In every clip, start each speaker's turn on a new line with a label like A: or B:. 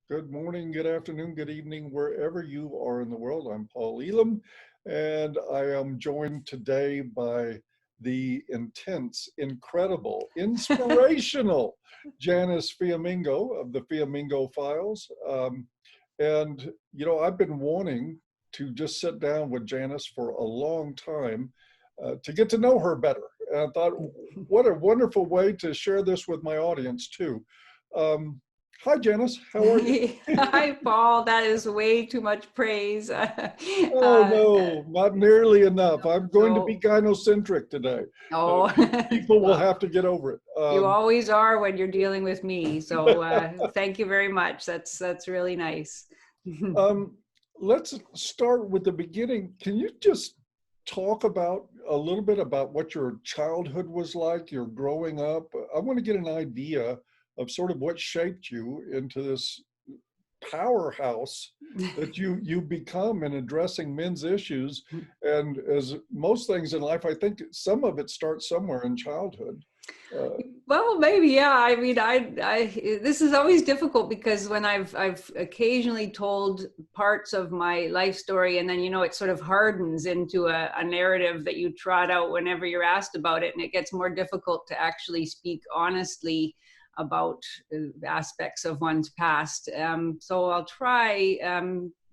A: Good morning, good afternoon, good evening, wherever you are in the world. I'm Paul Elam, and I am joined today by the intense, incredible, inspirational Janice Fiamengo of the Fiamengo Files. I've been wanting to just sit down with Janice for a long time to get to know her better. And I thought, what a wonderful way to share this with my audience, too. Um, Hi, Janice. How are you?
B: Hi, Paul. That is way too much praise.
A: Oh, no, not nearly enough. I'm going to be
B: No.
A: gynocentric today. Uh,
B: Oh,
A: People will
B: well,
A: have to get over it.
B: you always are when you're dealing with me. So thank you very much. That's really nice.
A: um, let's start with the beginning. Can you just talk about a little bit about what your childhood was like, your growing up? I want to get an idea of sort of what shaped you into this powerhouse that you become in addressing men's issues. And as most things in life, I think some of it starts somewhere in childhood. uh,
B: Well, maybe, yeah. I mean, this is always difficult because when I've occasionally told parts of my life story, and then it sort of hardens into a narrative that you trot out whenever you're asked about it, and it gets more difficult to actually speak honestly about aspects of one's past. So I'll try.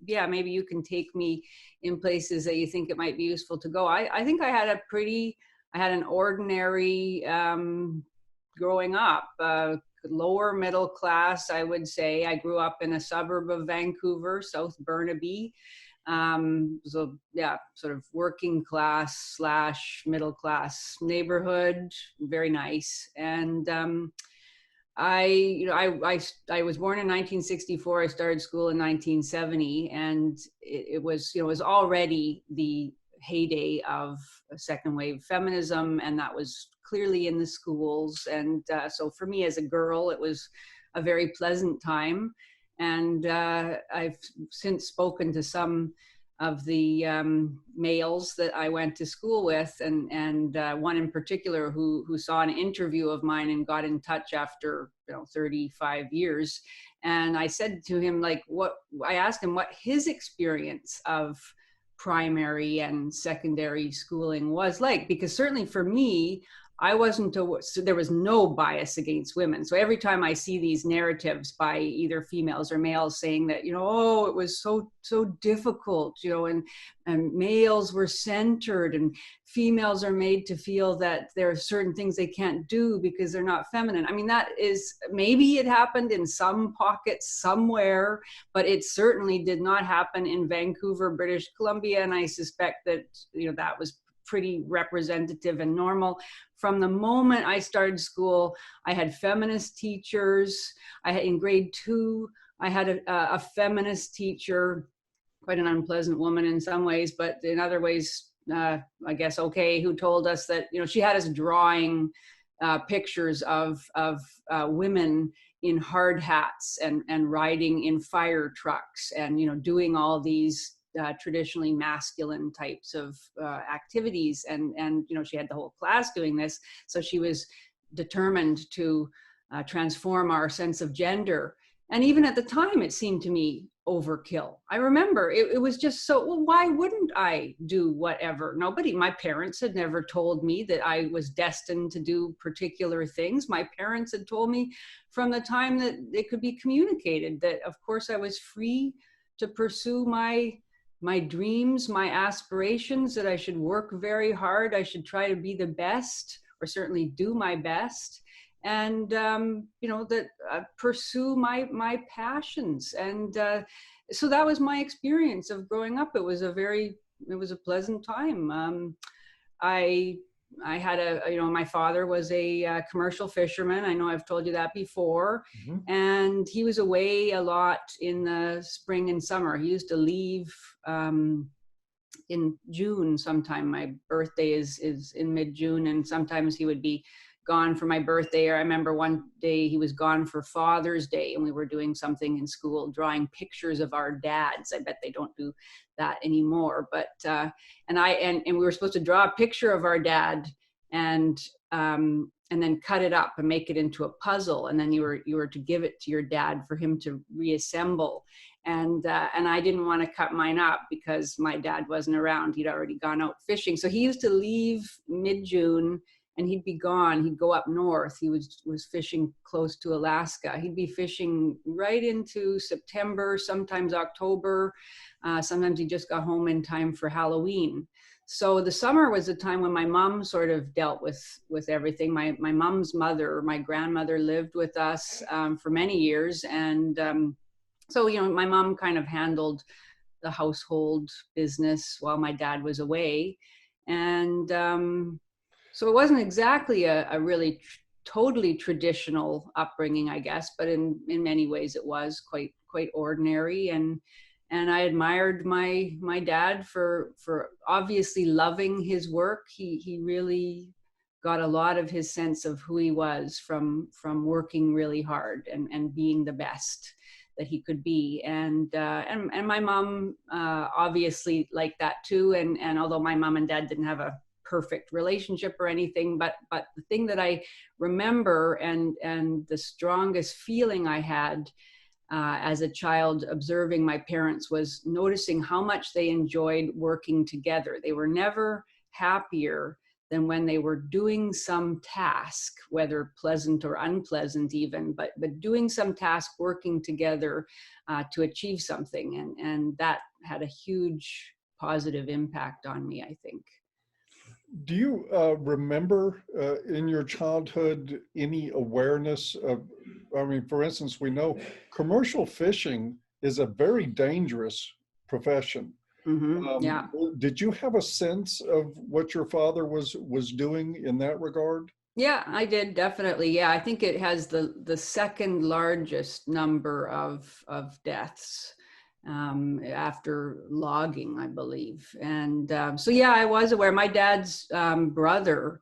B: Yeah, maybe you can take me in places that you think it might be useful to go. I think I had an ordinary growing up, lower middle class, I would say. I grew up in a suburb of Vancouver, South Burnaby. So yeah, sort of working class slash middle class neighborhood, very nice. And I was born in 1964. I started school in 1970, and it was it was already the heyday of second wave feminism, and that was clearly in the schools. And so for me as a girl, it was a very pleasant time. And I've since spoken to some of the males that I went to school with, and one in particular who saw an interview of mine and got in touch after 35 years. And I said to him, like, I asked him what his experience of primary and secondary schooling was like, because certainly for me, so there was no bias against women. So every time I see these narratives by either females or males saying that, oh, it was so difficult, and males were centered and females are made to feel that there are certain things they can't do because they're not feminine. I mean, that is, maybe it happened in some pockets somewhere, but it certainly did not happen in Vancouver, British Columbia. And I suspect that, that was pretty representative and normal. From the moment I started school, I had feminist teachers. In grade 2, I had a feminist teacher, quite an unpleasant woman in some ways, but in other ways, I guess, okay, who told us that, she had us drawing pictures of women in hard hats and riding in fire trucks and, doing all these traditionally masculine types of activities. And she had the whole class doing this. So she was determined to transform our sense of gender. And even at the time, it seemed to me overkill. I remember it was just so, well, why wouldn't I do whatever? My parents had never told me that I was destined to do particular things. My parents had told me from the time that it could be communicated that, of course, I was free to pursue my dreams, my aspirations, that I should work very hard. I should try to be the best, or certainly do my best. And, that pursue my passions. And so that was my experience of growing up. It was a pleasant time. I had my father was a commercial fisherman. I know I've told you that before.
A: mhm.
B: And he was away a lot in the spring and summer. He used to leave in June sometime. My birthday is in mid-June, and sometimes he would be gone for my birthday. Or I remember one day he was gone for Father's Day, and we were doing something in school, drawing pictures of our dads. I bet they don't do that anymore. But and we were supposed to draw a picture of our dad, and and then cut it up and make it into a puzzle, and then you were to give it to your dad for him to reassemble. And I didn't want to cut mine up because my dad wasn't around. He'd already gone out fishing. So he used to leave mid-June and he'd be gone. He'd go up north. He was fishing close to Alaska. He'd be fishing right into September, sometimes October. Sometimes he just got home in time for Halloween. So the summer was a time when my mom sort of dealt with everything. My mom's mother, my grandmother, lived with us for many years. And so, my mom kind of handled the household business while my dad was away. And so it wasn't exactly a really totally traditional upbringing, I guess, but in many ways it was quite ordinary. And I admired my dad for obviously loving his work. He really got a lot of his sense of who he was from working really hard and being the best that he could be. And my mom obviously liked that too. And although my mom and dad didn't have a perfect relationship or anything, but the thing that I remember and the strongest feeling I had as a child observing my parents was noticing how much they enjoyed working together. They were never happier than when they were doing some task, whether pleasant or unpleasant even, but doing some task, working together to achieve something. And that had a huge positive impact on me, I think.
A: Do you remember in your childhood any awareness of, for instance, we know commercial fishing is a very dangerous profession.
B: Yeah.
A: Did you have a sense of what your father was doing in that regard?
B: Yeah, I did, definitely. Yeah, I think it has the second largest number of deaths after logging, I believe. And so, yeah, I was aware. My dad's brother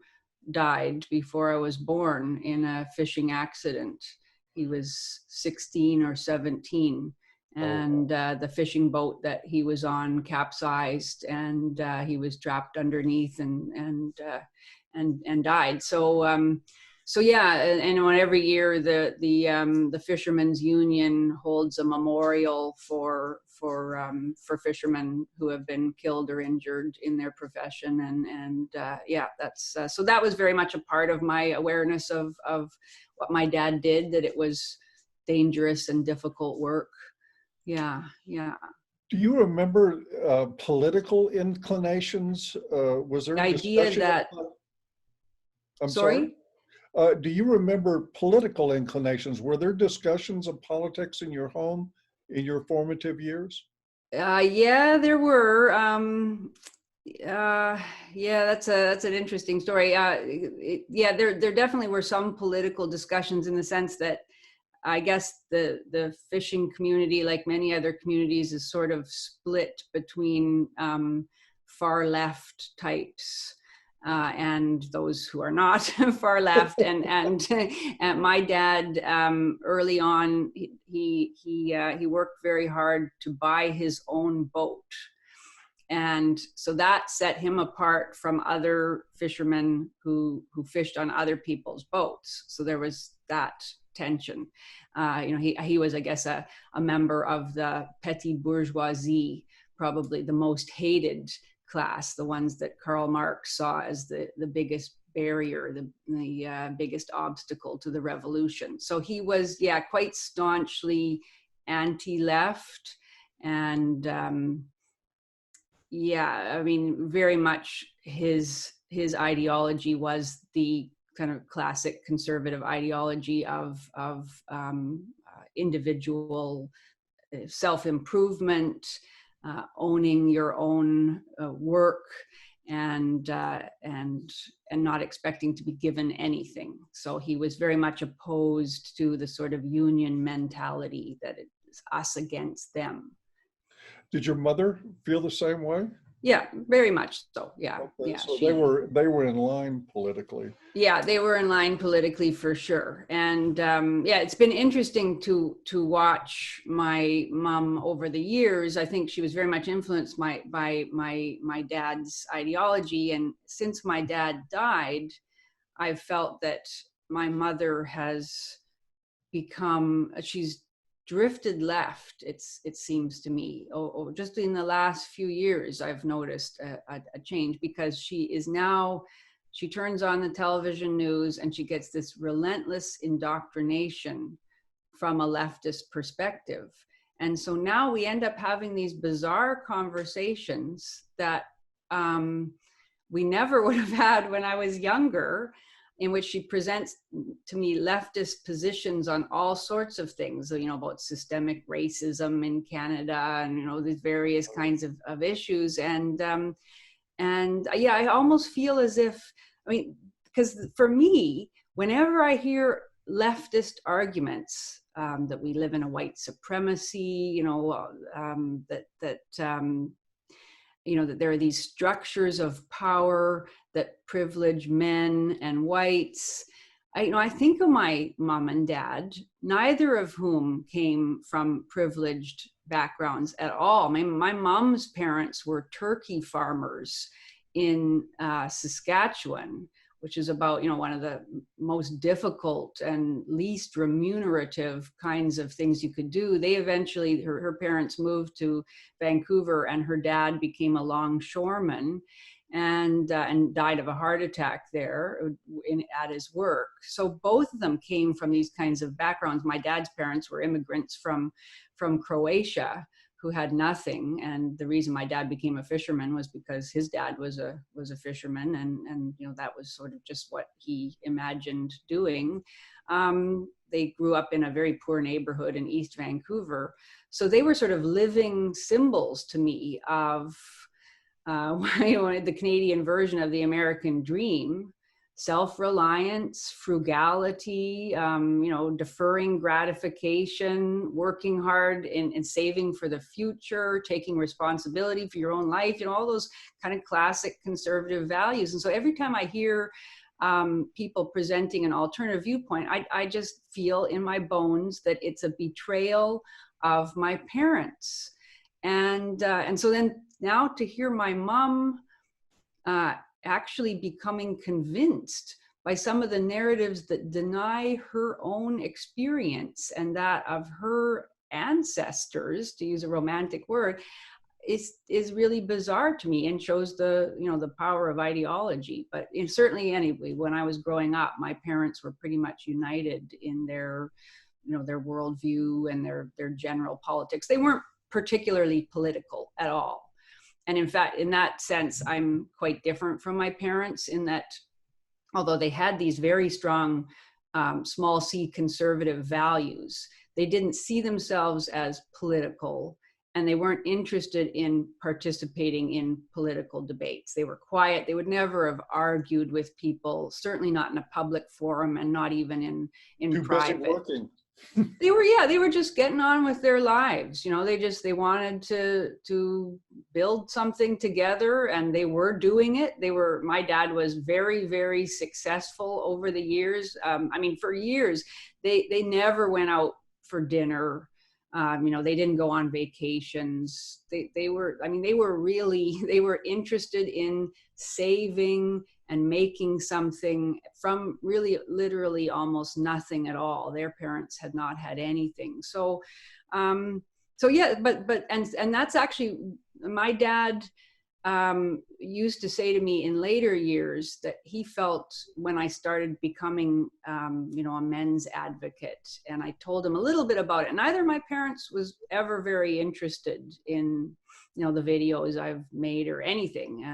B: died before I was born in a fishing accident. He was 16 or 17. And the fishing boat that he was on capsized, and he was trapped underneath and died. So yeah, and when every year the Fishermen's Union holds a memorial for fishermen who have been killed or injured in their profession, and yeah, that's so that was very much a part of my awareness of what my dad did, that it was dangerous and difficult work. Yeah.
A: Do you remember political inclinations? Was there
B: The idea
A: discussion
B: that,
A: I'm sorry? Do you remember political inclinations? Were there discussions of politics in your home in your formative years?
B: Yeah, there were. Yeah, that's an interesting story. Yeah, there definitely were some political discussions, in the sense that I guess the fishing community, like many other communities, is sort of split between far left types and those who are not far left. And my dad, early on, he worked very hard to buy his own boat. And so that set him apart from other fishermen who fished on other people's boats. So there was that tension. He was, I guess, a member of the petty bourgeoisie, probably the most hated class, the ones that Karl Marx saw as the biggest barrier, the biggest obstacle to the revolution. So he was, yeah, quite staunchly anti-left, and yeah, very much his ideology was the kind of classic conservative ideology of individual self-improvement, owning your own work, and not expecting to be given anything. So he was very much opposed to the sort of union mentality that it's us against them.
A: Did your mother feel the same way?
B: Yeah, very much so. Yeah.
A: Okay,
B: Yeah.
A: so they were in line politically.
B: Yeah, they were in line politically for sure. And yeah, it's been interesting to watch my mom over the years. I think she was very much influenced by my dad's ideology. And since my dad died, I've felt that my mother has she's drifted left, it seems to me. Just in the last few years, I've noticed a change, because she turns on the television news and she gets this relentless indoctrination from a leftist perspective. And so now we end up having these bizarre conversations that we never would have had when I was younger, in which she presents to me leftist positions on all sorts of things, about systemic racism in Canada, and, these various kinds of issues. And yeah, I almost feel as if, because for me, whenever I hear leftist arguments, that we live in a white supremacy, that there are these structures of power that privilege men and whites. I think of my mom and dad, neither of whom came from privileged backgrounds at all. My mom's parents were turkey farmers in Saskatchewan, which is about, one of the most difficult and least remunerative kinds of things you could do. They eventually, her parents moved to Vancouver, and her dad became a longshoreman and died of a heart attack there at his work. So both of them came from these kinds of backgrounds. My dad's parents were immigrants from Croatia, who had nothing. And the reason my dad became a fisherman was because his dad was a fisherman, and that was sort of just what he imagined doing. They grew up in a very poor neighborhood in East Vancouver. So they were sort of living symbols to me of the Canadian version of the American dream: self-reliance, frugality, deferring gratification, working hard and saving for the future, taking responsibility for your own life, all those kind of classic conservative values. And so every time I hear people presenting an alternative viewpoint, I just feel in my bones that it's a betrayal of my parents. And so then now to hear my mom actually becoming convinced by some of the narratives that deny her own experience and that of her ancestors, to use a romantic word, is really bizarre to me, and shows the power of ideology. But certainly, anyway, when I was growing up, my parents were pretty much united in their worldview and their general politics. They weren't particularly political at all. And in fact, in that sense, I'm quite different from my parents, in that although they had these very strong small c conservative values, they didn't see themselves as political, and they weren't interested in participating in political debates. They were quiet. They would never have argued with people, certainly not in a public forum, and not even in private.
A: Busy working.
B: They were just getting on with their lives. They wanted to build something together, and they were doing it. My dad was very, very successful over the years. For years, they never went out for dinner. They didn't go on vacations. They were interested in saving and making something from really literally almost nothing at all. Their parents had not had anything. So yeah, but that's actually, my dad used to say to me in later years that he felt when I started becoming, a men's advocate, and I told him a little bit about it. Neither of my parents was ever very interested in, the videos I've made or anything,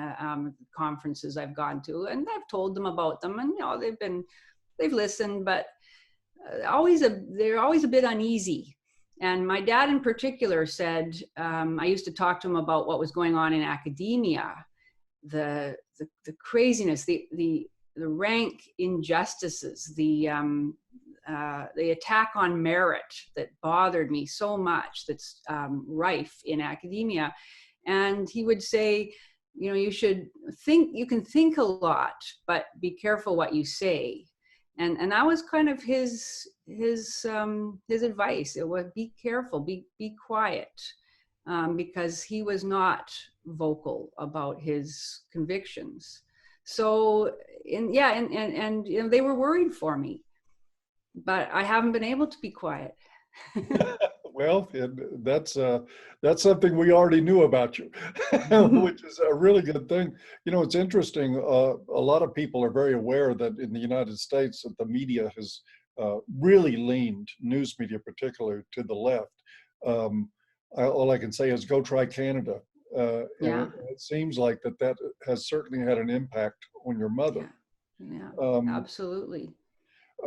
B: conferences I've gone to, and I've told them about them, and they've listened, but they're always a bit uneasy. And my dad in particular said, I used to talk to him about what was going on in academia, the craziness, the rank injustices, the attack on merit that bothered me so much, that's rife in academia. And he would say, you can think a lot, but be careful what you say. And that was kind of his advice. It was, be careful, be quiet, because he was not vocal about his convictions. So, and you know, they were worried for me, but I haven't been able to be quiet.
A: Well, that's something we already knew about you, which is a really good thing. You know, it's interesting. A lot of people are very aware that in the United States, that the media has really leaned, news media particularly, to the left. Um, all I can say is go try Canada, and
B: Yeah,
A: it seems like that has certainly had an impact on your mother.
B: yeah, yeah,
A: Um,
B: absolutely.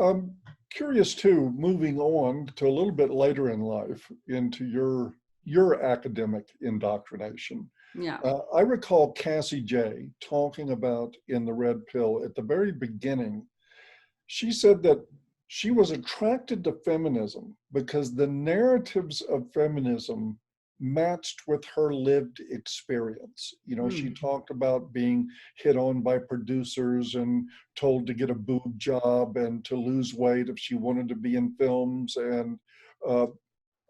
A: I'm curious too, moving on to a little bit later in life into your academic indoctrination.
B: Yeah.
A: I recall Cassie J talking about in The Red Pill at the very beginning. She said that she was attracted to feminism because the narratives of feminism matched with her lived experience. You know, she
B: Mm.
A: talked about being hit on by producers and told to get a boob job and to lose weight if she wanted to be in films, and uh,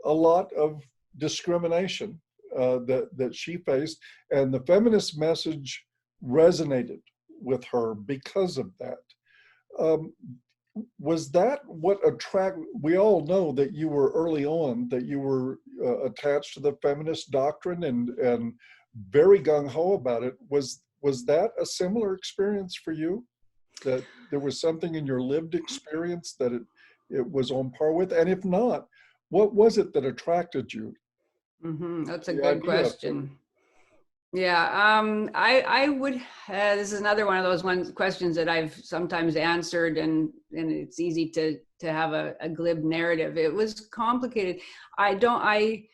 A: a lot of discrimination that she faced. And the feminist message resonated with her because of that. Um, was that what attract, we all know that you were early on, that you were attached to the feminist doctrine and very gung-ho about it. Was that a similar experience for you, that there was something in your lived experience that it was on par with? And if not, what was it that attracted you
B: That's
A: to
B: a
A: the
B: good
A: idea of
B: question. Yeah, I would. This is another one of those questions that I've sometimes answered, and it's easy to have a glib narrative. It was complicated. I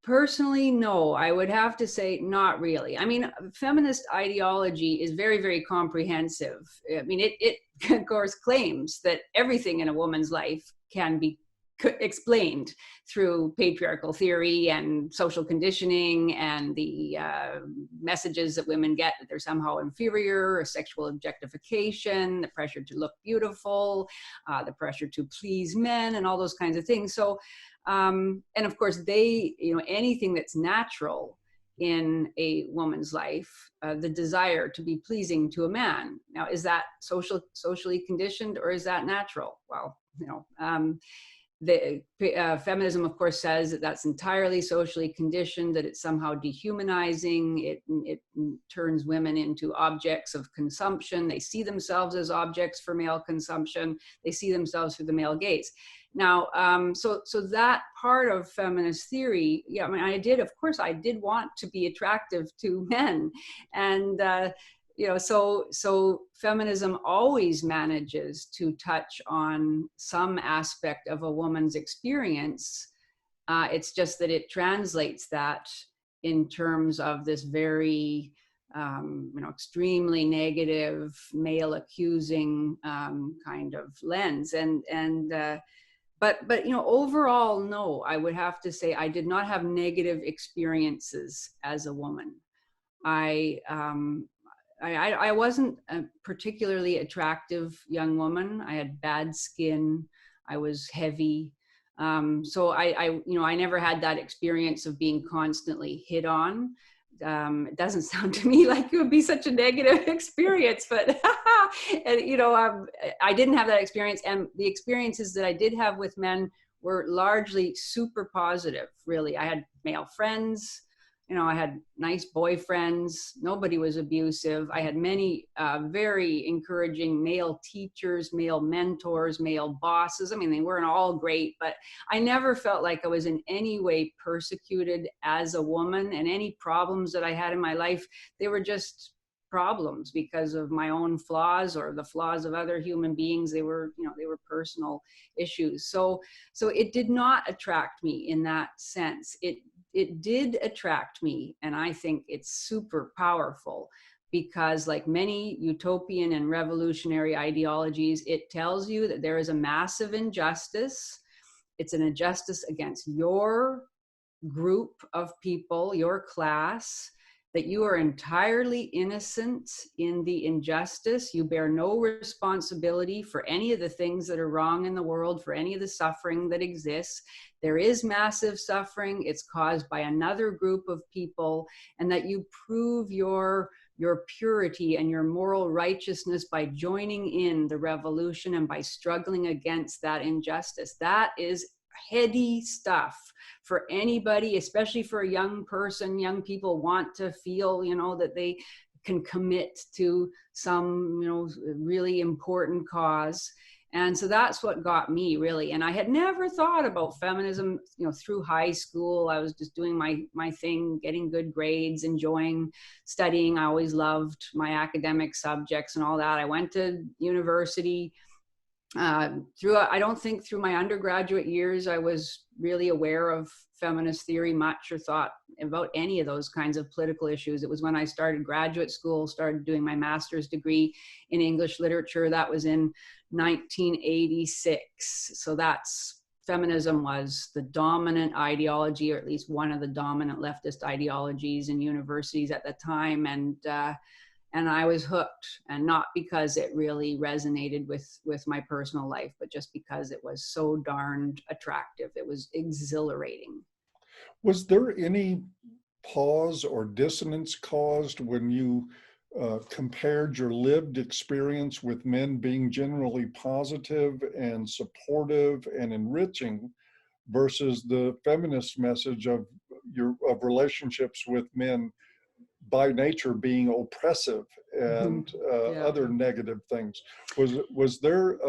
B: personally, no. I would have to say not really. I mean, feminist ideology is very, very comprehensive. I mean, it of course claims that everything in a woman's life can be explained through patriarchal theory and social conditioning and the messages that women get that they're somehow inferior, or sexual objectification, the pressure to look beautiful, the pressure to please men, and all those kinds of things. So, and of course, anything that's natural in a woman's life, the desire to be pleasing to a man. Now, is that socially conditioned, or is that natural? Well, the feminism, of course, says that that's entirely socially conditioned, that it's somehow dehumanizing. It turns women into objects of consumption. They see themselves as objects for male consumption. They see themselves through the male gaze. Now, so that part of feminist theory, yeah, I mean, I did want to be attractive to men, and so feminism always manages to touch on some aspect of a woman's experience. It's just that it translates that in terms of this very extremely negative, male accusing kind of lens. But overall, no, I would have to say I did not have negative experiences as a woman. I I wasn't a particularly attractive young woman. I had bad skin. I was heavy. So I never had that experience of being constantly hit on. It doesn't sound to me like it would be such a negative experience, but and, I didn't have that experience. And the experiences that I did have with men were largely super positive, really. I had male friends. I had nice boyfriends. Nobody was abusive. I had many very encouraging male teachers, male mentors, male bosses. I mean, they weren't all great, but I never felt like I was in any way persecuted as a woman. And any problems that I had in my life, they were just problems because of my own flaws or the flaws of other human beings. They were personal issues. So it did not attract me in that sense. It did attract me, and I think it's super powerful because, like many utopian and revolutionary ideologies, it tells you that there is a massive injustice. It's an injustice against your group of people, your class, that you are entirely innocent in the injustice. You bear no responsibility for any of the things that are wrong in the world, for any of the suffering that exists. There is massive suffering. It's caused by another group of people, and that you prove your your purity and your moral righteousness by joining in the revolution and by struggling against that injustice. That is heady stuff for anybody, especially for a young person. Young people want to feel, that they can commit to some, really important cause. And so that's what got me, really. And I had never thought about feminism, through high school. I was just doing my thing, getting good grades, enjoying studying. I always loved my academic subjects and all that. I went to university. I don't think through my undergraduate years I was really aware of feminist theory much, or thought about any of those kinds of political issues. It was when I started graduate school, started doing my master's degree in English literature. That was in 1986. So feminism was the dominant ideology, or at least one of the dominant leftist ideologies in universities at the time. And I was hooked, and not because it really resonated with my personal life, but just because it was so darned attractive. It was exhilarating.
A: Was there any pause or dissonance caused when you compared your lived experience with men being generally positive and supportive and enriching versus the feminist message of relationships with men by nature being oppressive and other negative things? Was there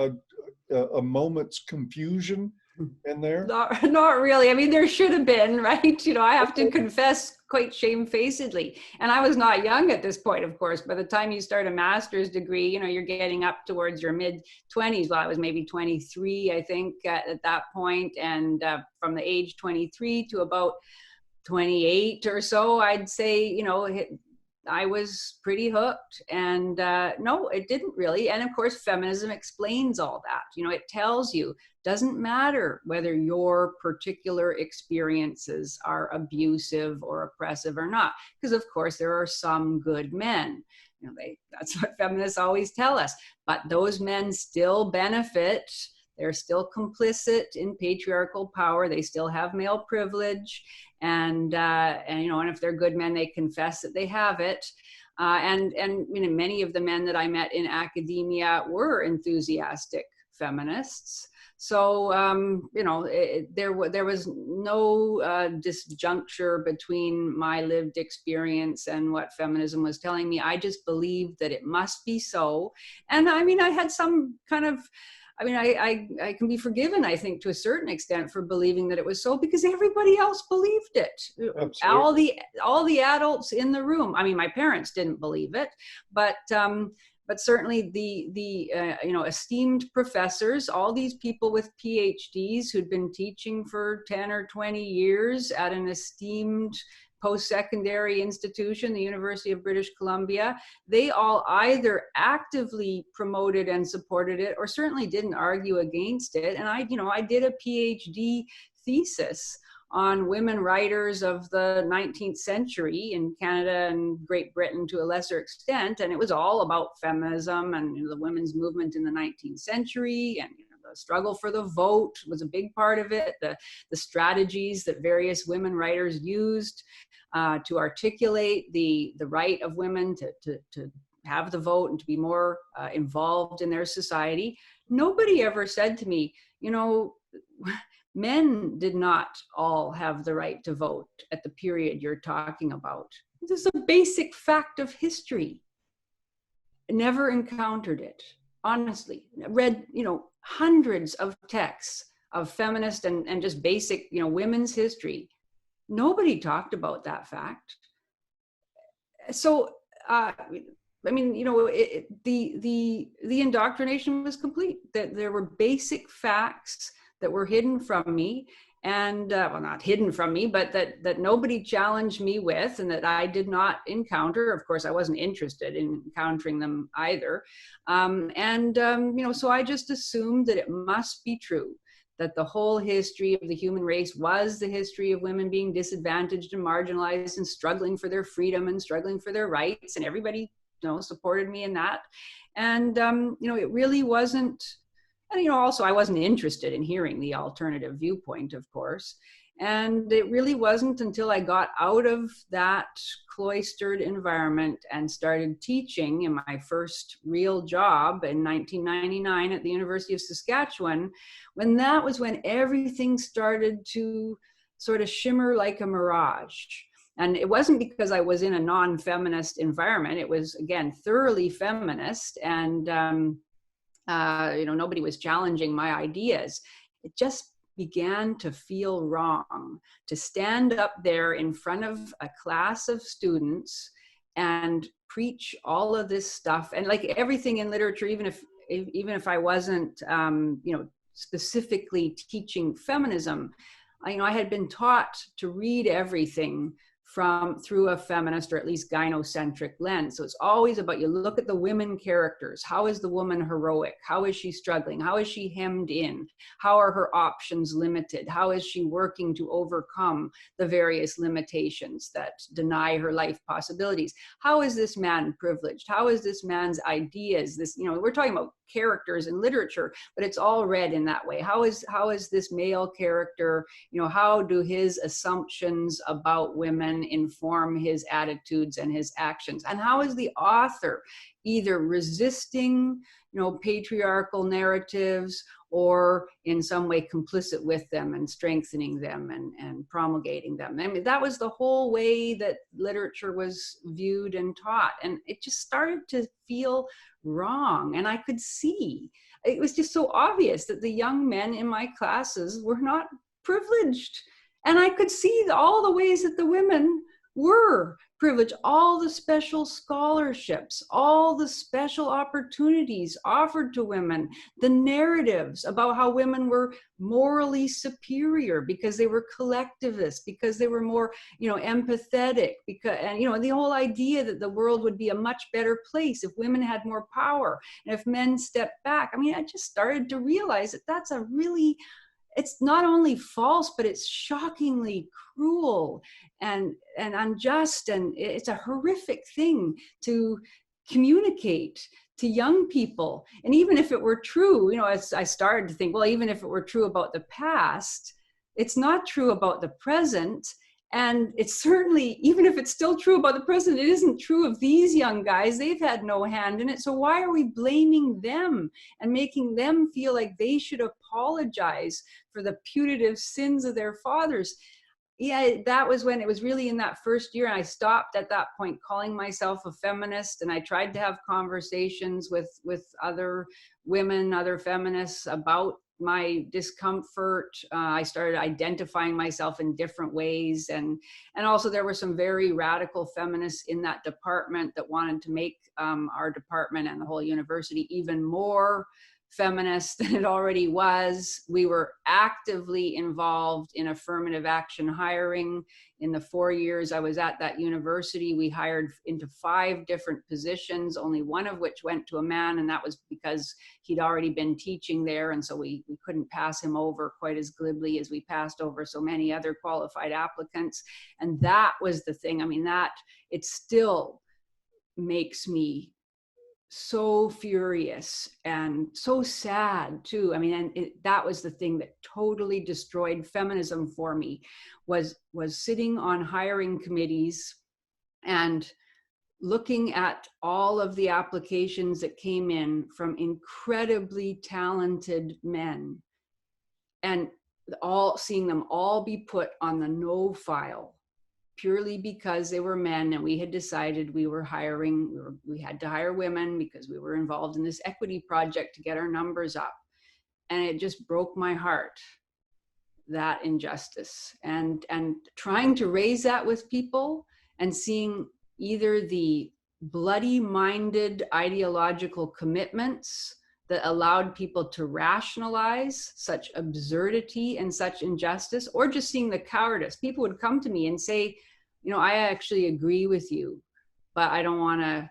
A: a moment's confusion in there?
B: Not really. I mean, there should have been, right? I have to confess quite shamefacedly. And I was not young at this point, of course. By the time you start a master's degree, you're getting up towards your mid-20s. Well, I was maybe 23, I think, at that point. And from the age 23 to about 28 or so, I'd say, I was pretty hooked. And no, it didn't really. And of course, feminism explains all that. It tells you, doesn't matter whether your particular experiences are abusive or oppressive or not, because of course there are some good men. That's what feminists always tell us. But those men still benefit. They're still complicit in patriarchal power. They still have male privilege, and if they're good men, they confess that they have it. And many of the men that I met in academia were enthusiastic feminists. So there was no disjuncture between my lived experience and what feminism was telling me. I just believed that it must be so. And I had some kind of, I can be forgiven, I think, to a certain extent for believing that it was so, because everybody else believed it. Absolutely. All the adults in the room. My parents didn't believe it, but certainly the esteemed professors, all these people with PhDs who'd been teaching for 10 or 20 years at an esteemed post-secondary institution, the University of British Columbia, they all either actively promoted and supported it, or certainly didn't argue against it. And I did a PhD thesis on women writers of the 19th century in Canada and Great Britain to a lesser extent. And it was all about feminism and the women's movement in the 19th century, and the struggle for the vote was a big part of it. The strategies that various women writers used to articulate the right of women to have the vote and to be more involved in their society. Nobody ever said to me, men did not all have the right to vote at the period you're talking about. This is a basic fact of history. Never encountered it, honestly. Read, hundreds of texts of feminist and just basic, women's history. Nobody talked about that fact. So, the indoctrination was complete. That there were basic facts that were hidden from me, and not hidden from me, but that nobody challenged me with, and that I did not encounter. Of course, I wasn't interested in encountering them either. So I just assumed that it must be true, that the whole history of the human race was the history of women being disadvantaged and marginalized and struggling for their freedom and struggling for their rights, and everybody, supported me in that. And it really wasn't. And, also, I wasn't interested in hearing the alternative viewpoint, of course. And it really wasn't until I got out of that cloistered environment and started teaching in my first real job in 1999 at the University of Saskatchewan, when everything started to sort of shimmer like a mirage. And it wasn't because I was in a non-feminist environment. It was, again, thoroughly feminist, and nobody was challenging my ideas. It just began to feel wrong to stand up there in front of a class of students and preach all of this stuff. And like everything in literature, even if I wasn't, specifically teaching feminism, I had been taught to read everything through a feminist or at least gynocentric lens. So it's always about, you look at the women characters. How is the woman heroic? How is she struggling? How is she hemmed in? How are her options limited? How is she working to overcome the various limitations that deny her life possibilities? How is this man privileged? How is this man's ideas? We're talking about characters in literature, but it's all read in that way. How is this male character, how do his assumptions about women inform his attitudes and his actions? And how is the author either resisting, patriarchal narratives, or in some way complicit with them and strengthening them and promulgating them? I mean, that was the whole way that literature was viewed and taught. And it just started to feel wrong. And I could see, it was just so obvious that the young men in my classes were not privileged. And I could see all the ways that the women were privileged, all the special scholarships, all the special opportunities offered to women, the narratives about how women were morally superior because they were collectivists, because they were more, empathetic, and the whole idea that the world would be a much better place if women had more power and if men stepped back. I mean, I just started to realize that that's it's not only false, but it's shockingly cruel and unjust. And it's a horrific thing to communicate to young people. And even if it were true, I started to think, well, even if it were true about the past, it's not true about the present. And it's certainly, even if it's still true about the present, it isn't true of these young guys. They've had no hand in it. So why are we blaming them and making them feel like they should apologize for the putative sins of their fathers? Yeah, that was when it was really in that first year. And I stopped at that point calling myself a feminist. And I tried to have conversations with other women, other feminists about my discomfort. I started identifying myself in different ways. And also there were some very radical feminists in that department that wanted to make our department and the whole university even more feminist than it already was. We were actively involved in affirmative action hiring. In the 4 years I was at that university, we hired into 5 different positions, only one of which went to a man, and that was because he'd already been teaching there, and so we couldn't pass him over quite as glibly as we passed over so many other qualified applicants. And that was the thing. I mean, that it still makes me so furious and so sad too. I mean, and that was the thing that totally destroyed feminism for me, was sitting on hiring committees and looking at all of the applications that came in from incredibly talented men, and seeing them all be put on the no file purely because they were men, and we had decided we had to hire women because we were involved in this equity project to get our numbers up. And it just broke my heart, that injustice. And trying to raise that with people and seeing either the bloody-minded ideological commitments that allowed people to rationalize such absurdity and such injustice, or just seeing the cowardice. People would come to me and say, I actually agree with you, but I don't want to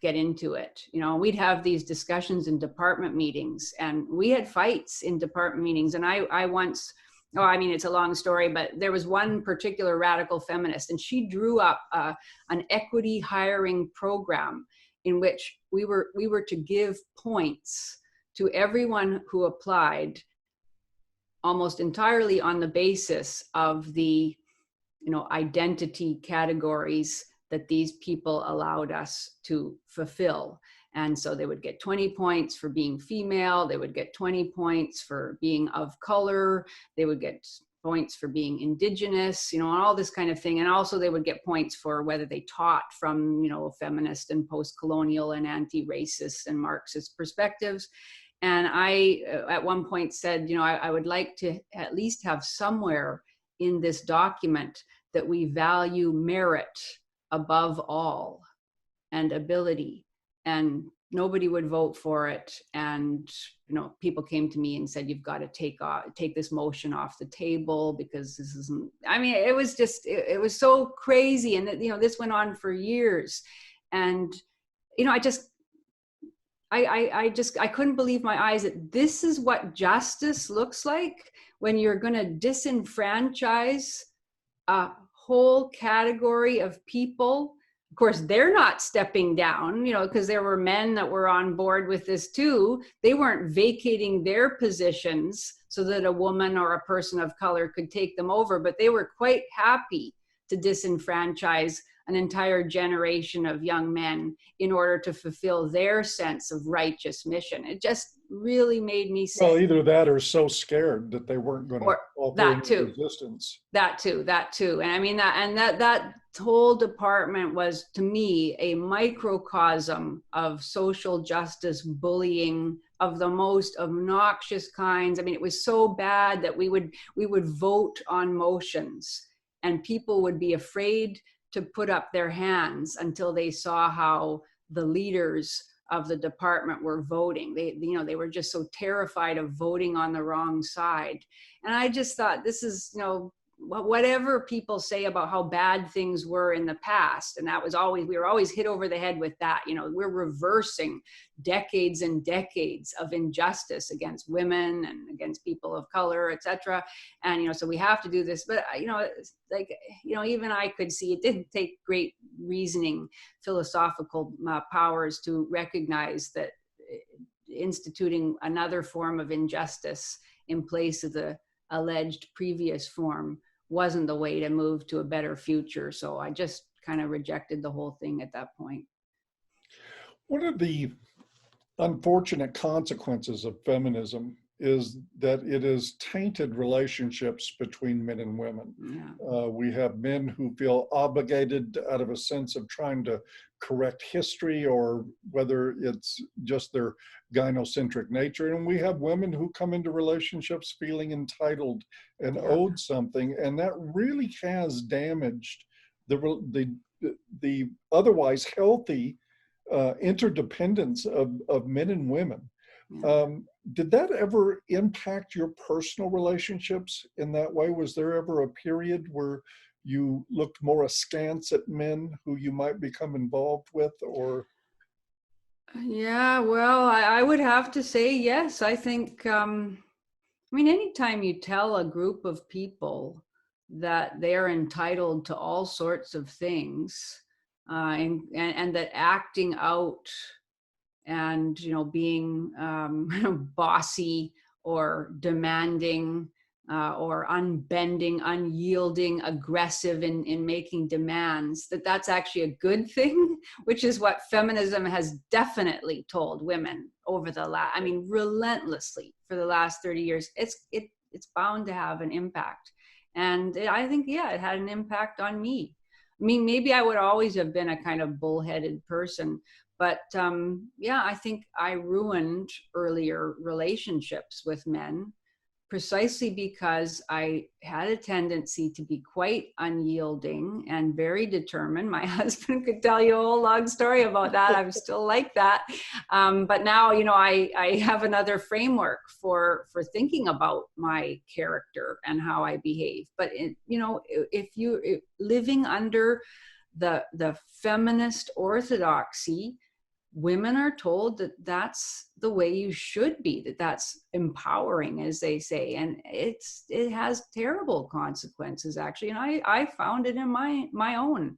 B: get into it. We'd have these discussions in department meetings, and we had fights in department meetings. And I once, it's a long story, but there was one particular radical feminist, and she drew up an equity hiring program in which we were to give points to everyone who applied almost entirely on the basis of the, identity categories that these people allowed us to fulfill. And so they would get 20 points for being female, they would get 20 points for being of color, they would get points for being indigenous, and all this kind of thing. And also they would get points for whether they taught from, feminist and post-colonial and anti-racist and Marxist perspectives. And I, at one point said, I would like to at least have somewhere in this document that we value merit above all and ability. And nobody would vote for it. And, people came to me and said, you've got to take this motion off the table because this isn't, it was just, it was so crazy. And, this went on for years. And, I couldn't believe my eyes that this is what justice looks like when you're going to disenfranchise a whole category of people. Of course, they're not stepping down, because there were men that were on board with this too. They weren't vacating their positions so that a woman or a person of color could take them over, but they were quite happy to disenfranchise an entire generation of young men in order to fulfill their sense of righteous mission. It just really made me say,
A: well, either that or so scared that they weren't going to offer any resistance.
B: That too. And that whole department was, to me, a microcosm of social justice bullying of the most obnoxious kinds. It was so bad that we would vote on motions and people would be afraid to put up their hands until they saw how the leaders of the department were voting. They were just so terrified of voting on the wrong side. And I just thought, this is, whatever people say about how bad things were in the past, and that was always, we were always hit over the head with that. We're reversing decades and decades of injustice against women and against people of color, etc. And so we have to do this. But even I could see it didn't take great reasoning, philosophical powers to recognize that instituting another form of injustice in place of the alleged previous form wasn't the way to move to a better future. So I just kind of rejected the whole thing at that point.
A: One of the unfortunate consequences of feminism is that it has tainted relationships between men and women.
B: Yeah.
A: We have men who feel obligated out of a sense of trying to correct history, or whether it's just their gynocentric nature. And we have women who come into relationships feeling entitled and owed something. And that really has damaged the otherwise healthy interdependence of men and women. Did that ever impact your personal relationships in that way? Was there ever a period where you looked more askance at men who you might become involved with, or?
B: Yeah, well, I would have to say yes. I think, anytime you tell a group of people that they're entitled to all sorts of things, and that acting out and being bossy or demanding or unbending, unyielding, aggressive in making demands, that's actually a good thing, which is what feminism has definitely told women over the relentlessly for the last 30 years. It's bound to have an impact. And I think, it had an impact on me. Maybe I would always have been a kind of bullheaded person, but I think I ruined earlier relationships with men precisely because I had a tendency to be quite unyielding and very determined. My husband could tell you a whole long story about that. I'm still like that. But now, I have another framework for thinking about my character and how I behave. But, if living under the feminist orthodoxy, women are told that that's the way you should be, that's empowering, as they say. And it has terrible consequences, actually. And I found it in my own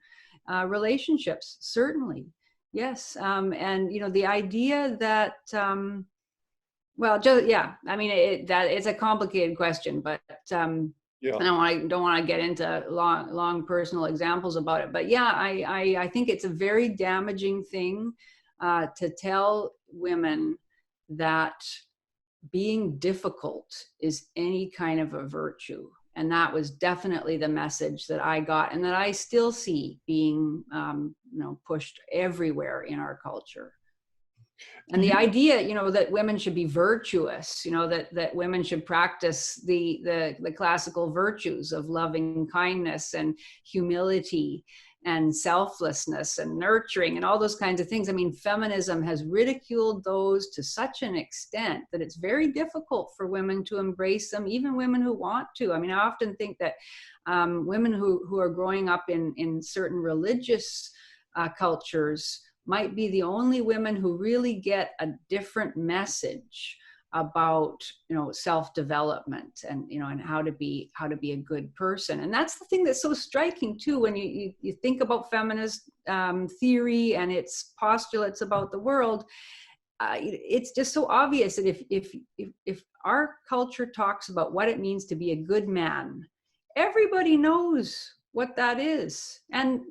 B: relationships, certainly. Yes. And, the idea that Well, just, yeah, I mean, it's a complicated question, but
A: Yeah.
B: I don't want to get into long personal examples about it. But yeah, I think it's a very damaging thing to tell women that being difficult is any kind of a virtue. And that was definitely the message that I got, and that I still see being pushed everywhere in our culture.
A: Do
B: And the
A: you
B: idea, that women should be virtuous, that women should practice the classical virtues of loving kindness and humility and selflessness and nurturing and all those kinds of things. I mean, feminism has ridiculed those to such an extent that it's very difficult for women to embrace them, even women who want to. I mean, I often think that women who are growing up in certain religious cultures might be the only women who really get a different message about self-development and how to be a good person. And that's the thing that's so striking too, when you think about feminist theory and its postulates about the world. It's just so obvious that if our culture talks about what it means to be a good man, everybody knows what that is. And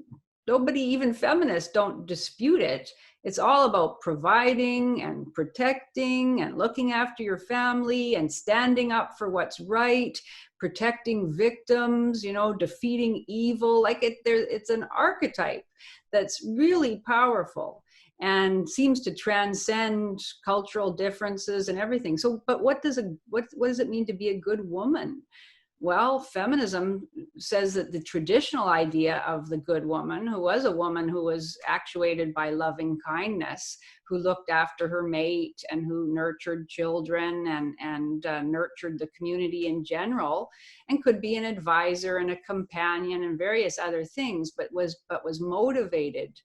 B: nobody, even feminists, don't dispute it. It's all about providing and protecting and looking after your family and standing up for what's right, protecting victims, defeating evil. Like it's an archetype that's really powerful and seems to transcend cultural differences and everything. So, but what does it mean to be a good woman? Well, feminism says that the traditional idea of the good woman, who was a woman who was actuated by loving kindness, who looked after her mate and who nurtured children and nurtured the community in general, and could be an advisor and a companion and various other things, but was motivated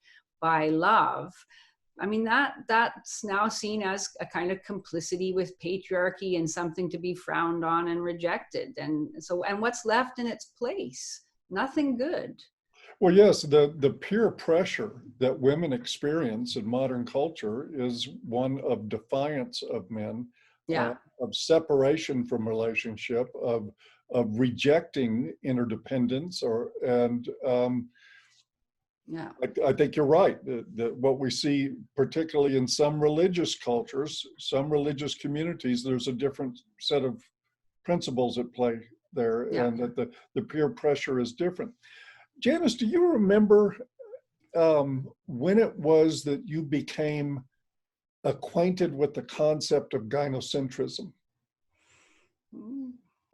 B: by love. I mean, that's now seen as a kind of complicity with patriarchy and something to be frowned on and rejected. And what's left in its place? Nothing good.
A: Well, yes, the peer pressure that women experience in modern culture is one of defiance of men,
B: Yeah.
A: of separation from relationship, of rejecting interdependence,
B: Yeah.
A: I think you're right. What we see, particularly in some religious cultures, some religious communities, there's a different set of principles at play there,
B: Yeah.
A: and that the peer pressure is different. Janice, do you remember when it was that you became acquainted with the concept of gynocentrism,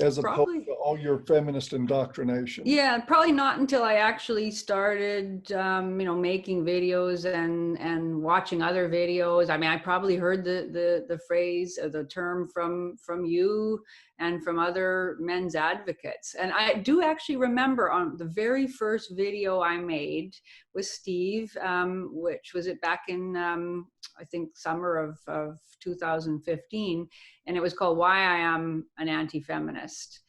A: as opposed
B: Probably.
A: to all your feminist indoctrination?
B: Yeah, probably not until I actually started, making videos and watching other videos. I mean, I probably heard the phrase or the term from you and from other men's advocates. And I do actually remember on the very first video I made with Steve, which was it back in I think summer of 2015, and it was called "Why I Am an Anti-Feminist."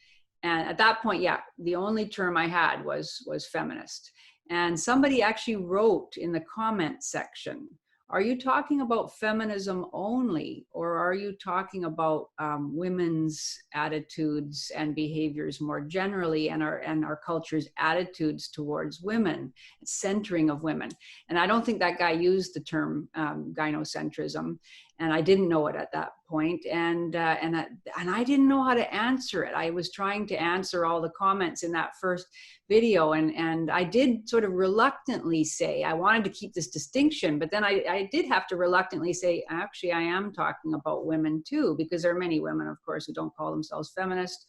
B: And at that point, yeah, the only term I had was feminist. And somebody actually wrote in the comment section, are you talking about feminism only, or are you talking about women's attitudes and behaviors more generally, and our culture's attitudes towards women, centering of women? And I don't think that guy used the term gynocentrism, and I didn't know it at that point, and I didn't know how to answer it. I was trying to answer all the comments in that first video, and I did sort of reluctantly say I wanted to keep this distinction, but then I did have to reluctantly say, actually, I am talking about women too, because there are many women, of course, who don't call themselves feminist,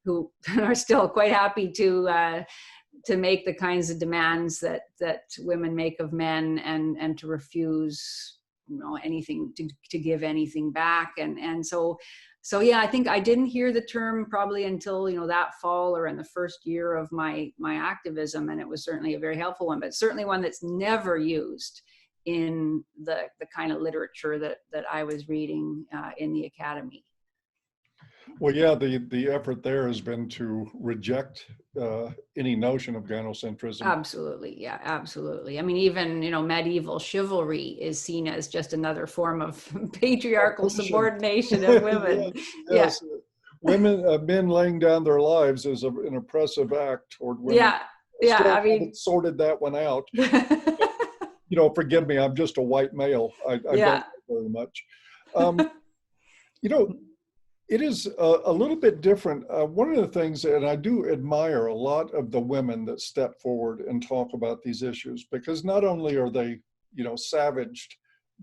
B: who are still quite happy to make the kinds of demands that women make of men, and to refuse anything, to give anything back. And so yeah, I think I didn't hear the term probably until that fall or in the first year of my activism, and it was certainly a very helpful one, but certainly one that's never used in the kind of literature that I was reading in the academy.
A: Well, yeah, the effort there has been to reject any notion of gynocentrism.
B: Absolutely. Yeah, absolutely. I mean, even, medieval chivalry is seen as just another form of patriarchal
A: Oppression.
B: subordination of women.
A: Yes,
B: Yeah.
A: yes. Women, men laying down their lives is an oppressive act toward women.
B: Yeah.
A: I
B: Yeah.
A: still
B: I mean,
A: haven't sorted that one out. Forgive me, I'm just a white male. I don't
B: yeah.
A: know very much. Um, you know, it is a little bit different. One of the things, and I do admire a lot of the women that step forward and talk about these issues, because not only are they, savaged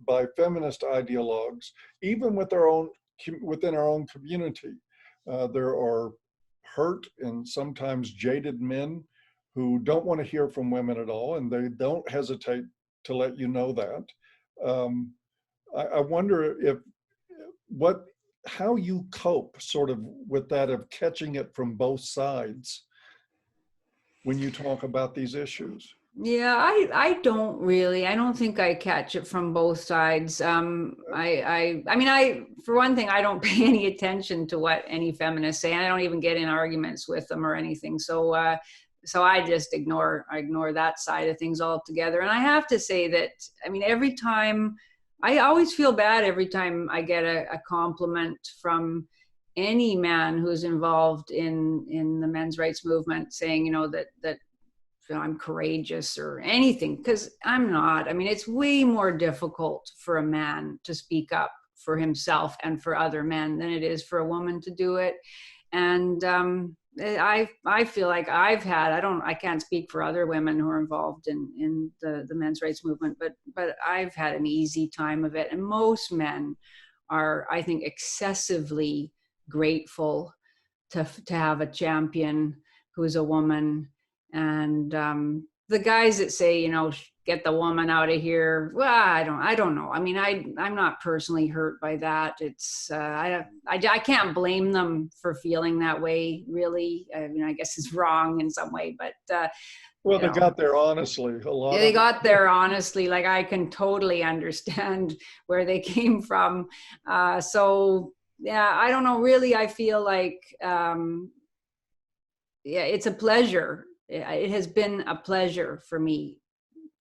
A: by feminist ideologues, even within our own community, there are hurt and sometimes jaded men who don't want to hear from women at all, and they don't hesitate to let you know that. Um, I wonder if what how you cope sort of with that of catching it from both sides when you talk about these issues.
B: Yeah, I don't think I catch it from both sides. I mean, for one thing, I don't pay any attention to what any feminists say. I don't even get in arguments with them or anything. So I just I ignore that side of things altogether. And I have to say that, I mean, I always feel bad every time I get a compliment from any man who's involved in the men's rights movement, saying, that I'm courageous or anything, because I'm not. I mean, it's way more difficult for a man to speak up for himself and for other men than it is for a woman to do it. And I feel like I can't speak for other women who are involved in the men's rights movement, but I've had an easy time of it. And most men are, I think, excessively grateful to have a champion who's a woman. And the guys that say, get the woman out of here, well, I don't know. I mean, I'm not personally hurt by that. It's I can't blame them for feeling that way, really. I mean, I guess it's wrong in some way, but
A: Well, they got there honestly, a lot
B: they
A: of them.
B: got there honestly. Like, I can totally understand where they came from. So yeah, I don't know. Really, I feel like yeah, it's a pleasure. It has been a pleasure for me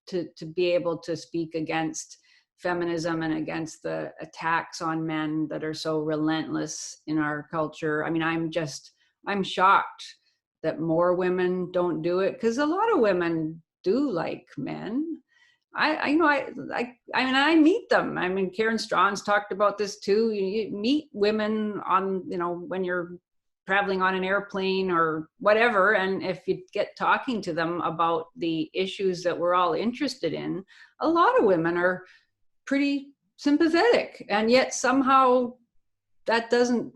B: to be able to speak against feminism and against the attacks on men that are so relentless in our culture. I mean, I'm shocked that more women don't do it, because a lot of women do like men. I mean, I meet them. I mean, Karen Strawn's talked about this too. You meet women on, when you're traveling on an airplane or whatever, and if you get talking to them about the issues that we're all interested in, a lot of women are pretty sympathetic, and yet somehow that doesn't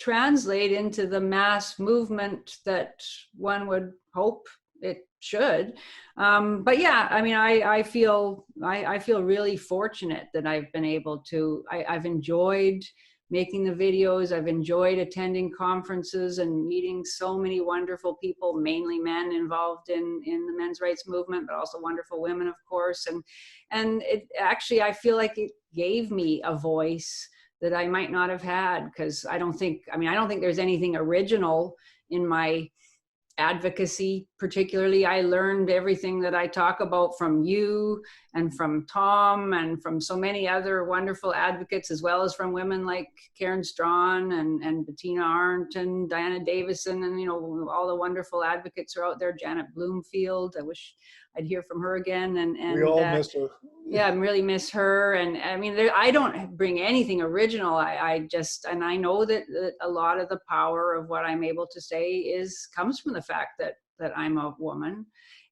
B: translate into the mass movement that one would hope it should. But yeah, I mean, I feel really fortunate that I've been able to. I've enjoyed making the videos. I've enjoyed attending conferences and meeting so many wonderful people, mainly men involved in the men's rights movement, but also wonderful women, of course. And it actually, I feel like it gave me a voice that I might not have had, because I don't think there's anything original in my advocacy. Particularly, I learned everything that I talk about from you and from Tom and from so many other wonderful advocates, as well as from women like Karen Strawn and Bettina Arndt and Diana Davison, and all the wonderful advocates are out there. Janet Bloomfield, I wish I'd hear from her again.
A: We all miss her.
B: Yeah, I really miss her. And I mean, I don't bring anything original. I I know that a lot of the power of what I'm able to say comes from the fact that I'm a woman.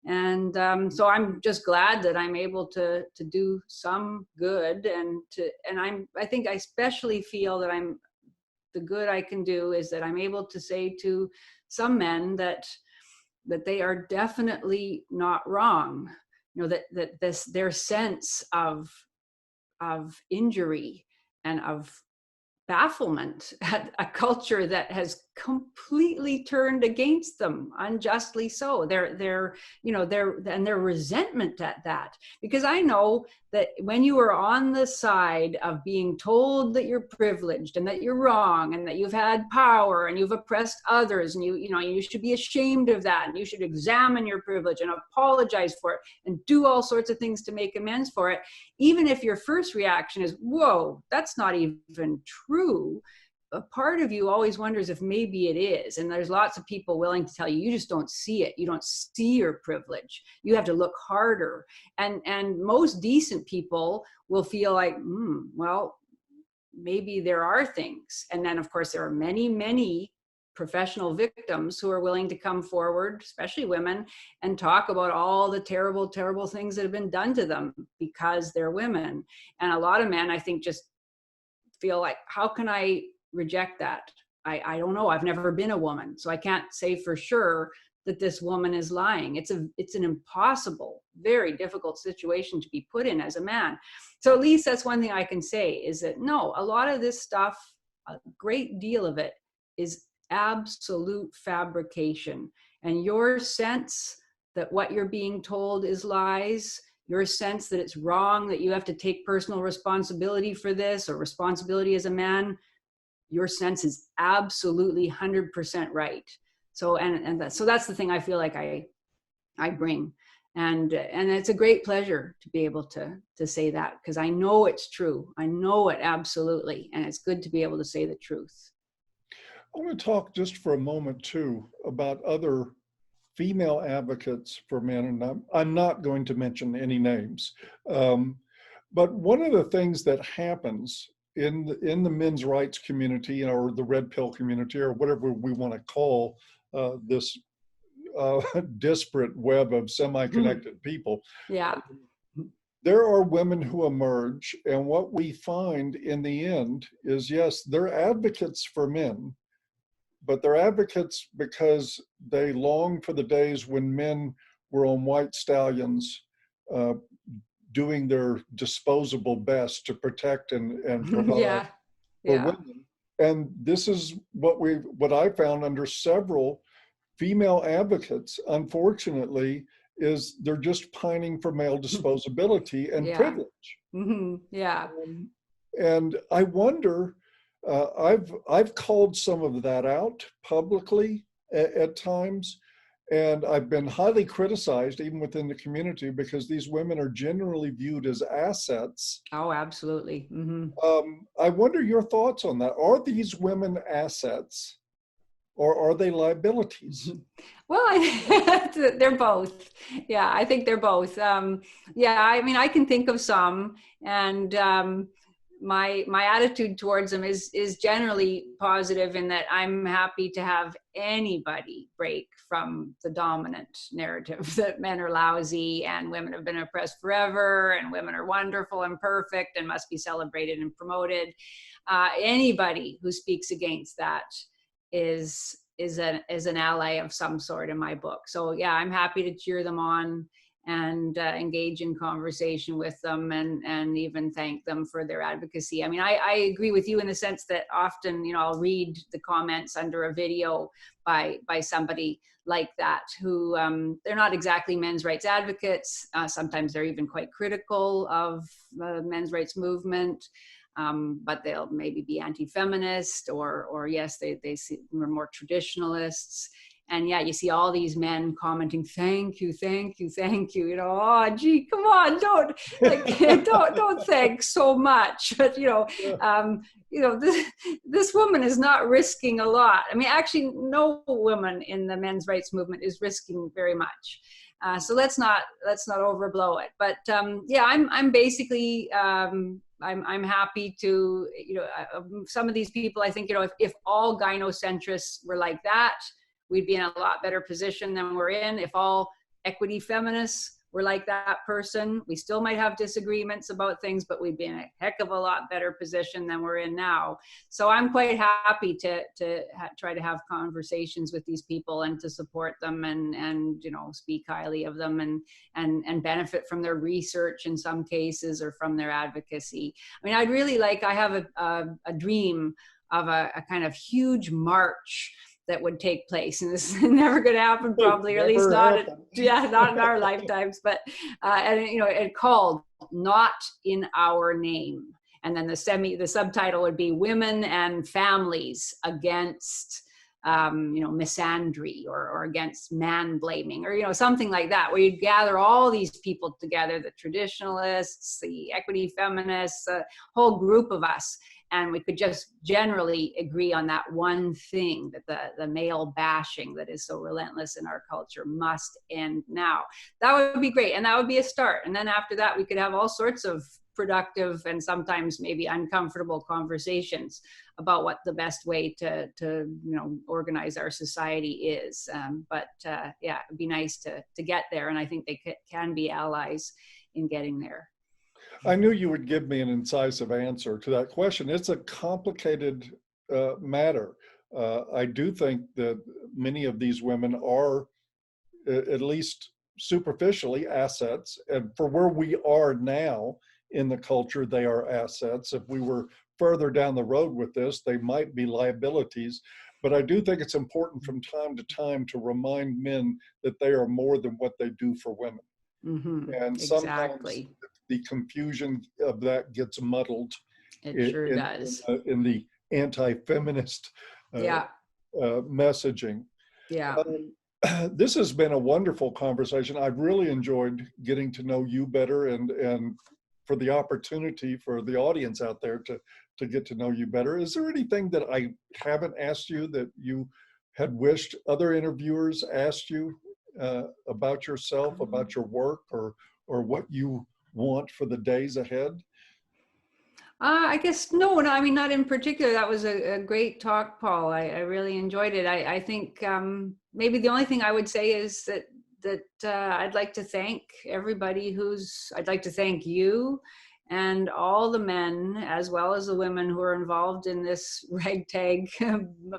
B: And so I'm just glad that I'm able to do some good, and I think I especially feel that the good I can do is that I'm able to say to some men that they are definitely not wrong. That their sense of injury and of bafflement at a culture that has completely turned against them, unjustly so. Their resentment at that. Because I know that when you are on the side of being told that you're privileged and that you're wrong and that you've had power and you've oppressed others, and you should be ashamed of that, and you should examine your privilege and apologize for it and do all sorts of things to make amends for it, even if your first reaction is, whoa, that's not even true, a part of you always wonders if maybe it is. And there's lots of people willing to tell you, you just don't see it. You don't see your privilege. You have to look harder. And most decent people will feel like, well, maybe there are things. And then, of course, there are many, many professional victims who are willing to come forward, especially women, and talk about all the terrible, terrible things that have been done to them because they're women. And a lot of men, I think, just feel like, how can I reject that? I don't know. I've never been a woman, so I can't say for sure that this woman is lying. It's an impossible, very difficult situation to be put in as a man. So at least that's one thing I can say, is that no, a lot of this stuff, a great deal of it is absolute fabrication. And your sense that what you're being told is lies, your sense that it's wrong, that you have to take personal responsibility for this, or responsibility as a man, your sense is absolutely 100% right. So, so that's the thing I feel like I bring. And it's a great pleasure to be able to say that, because I know it's true. I know it absolutely. And it's good to be able to say the truth.
A: I want to talk just for a moment too about other female advocates for men, and I'm not going to mention any names. But one of the things that happens in the men's rights community, or the red pill community, or whatever we want to call this disparate web of semi-connected people.
B: Yeah.
A: There are women who emerge, and what we find in the end is, yes, they're advocates for men, but they're advocates because they long for the days when men were on white stallions, doing their disposable best to protect and provide for women. And this is what I found under several female advocates, unfortunately, is they're just pining for male disposability and privilege. And I wonder, I've called some of that out publicly at times, and I've been highly criticized even within the community, because these women are generally viewed as assets.
B: Oh, absolutely.
A: I wonder your thoughts on that. Are these women assets, or are they liabilities?
B: Well, they're both. Yeah, I think they're both. I mean, I can think of some, and my attitude towards them is generally positive, in that I'm happy to have anybody break from the dominant narrative that men are lousy and women have been oppressed forever and women are wonderful and perfect and must be celebrated and promoted. Anybody who speaks against that is an ally of some sort in my book. So yeah, I'm happy to cheer them on and engage in conversation with them, and even thank them for their advocacy. I mean, I agree with you in the sense that often, I'll read the comments under a video by somebody like that, who they're not exactly men's rights advocates. Sometimes they're even quite critical of the men's rights movement. But they'll maybe be anti-feminist, or yes, they are more traditionalists. And yeah, you see all these men commenting, thank you. Oh, gee, come on, don't thank so much. But this woman is not risking a lot. I mean, actually, no woman in the men's rights movement is risking very much. So let's not overblow it. But I'm basically I'm happy to, some of these people, I think, if all gynocentrists were like that, we'd be in a lot better position than we're in. If all equity feminists were like that person, we still might have disagreements about things, but we'd be in a heck of a lot better position than we're in now. So I'm quite happy to try to have conversations with these people and to support them and speak highly of them and benefit from their research in some cases, or from their advocacy. I mean, I have a dream of a kind of huge march that would take place, and this is never going to happen probably, or at least
A: Never
B: not
A: happened.
B: not in our lifetimes. But and it called "Not in Our Name," and then the subtitle would be "Women and Families Against misandry or against man blaming," or something like that, where you'd gather all these people together, the traditionalists, the equity feminists, a whole group of us, and we could just generally agree on that one thing, that the male bashing that is so relentless in our culture must end now. That would be great, and that would be a start. And then after that, we could have all sorts of productive and sometimes maybe uncomfortable conversations about what the best way to organize our society is. But it'd be nice to get there, and I think they can be allies in getting there.
A: I knew you would give me an incisive answer to that question. It's a complicated matter. I do think that many of these women are, at least superficially, assets. And for where we are now in the culture, they are assets. If we were further down the road with this, they might be liabilities. But I do think it's important from time to time to remind men that they are more than what they do for women.
B: Mm-hmm.
A: And
B: Exactly.
A: sometimes the confusion of that gets muddled.
B: It sure does.
A: In the anti-feminist messaging.
B: Yeah.
A: This has been a wonderful conversation. I've really enjoyed getting to know you better, and for the opportunity for the audience out there to get to know you better. Is there anything that I haven't asked you that you had wished other interviewers asked you about yourself, about your work, or what you want for the days ahead?
B: I guess no, I mean, not in particular. That was a great talk, Paul. I really enjoyed it. I think maybe the only thing I would say is that I'd like to thank everybody I'd like to thank you and all the men, as well as the women, who are involved in this ragtag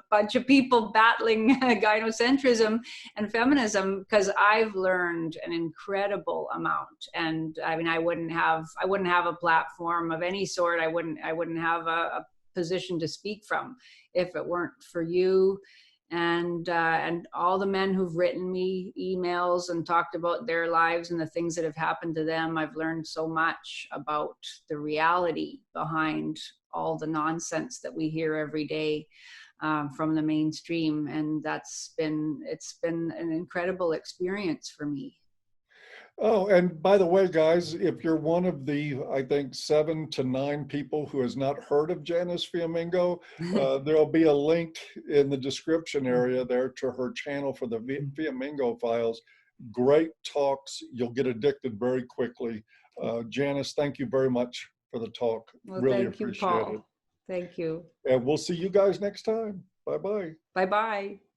B: bunch of people battling gynocentrism and feminism, because I've learned an incredible amount. And I mean, I wouldn't have a platform of any sort. I wouldn't have a position to speak from if it weren't for you and all the men who've written me emails and talked about their lives and the things that have happened to them. I've learned so much about the reality behind all the nonsense that we hear every day from the mainstream, and it's been an incredible experience for me.
A: Oh, and by the way, guys, if you're one of the, I think, 7 to 9 people who has not heard of Janice Fiamengo, there'll be a link in the description area there to her channel for the Fiamengo files. Great talks. You'll get addicted very quickly. Janice, thank you very much for the talk.
B: Well,
A: really
B: thank you,
A: appreciate
B: Paul.
A: it.
B: Thank you.
A: And we'll see you guys next time. Bye-bye.
B: Bye-bye.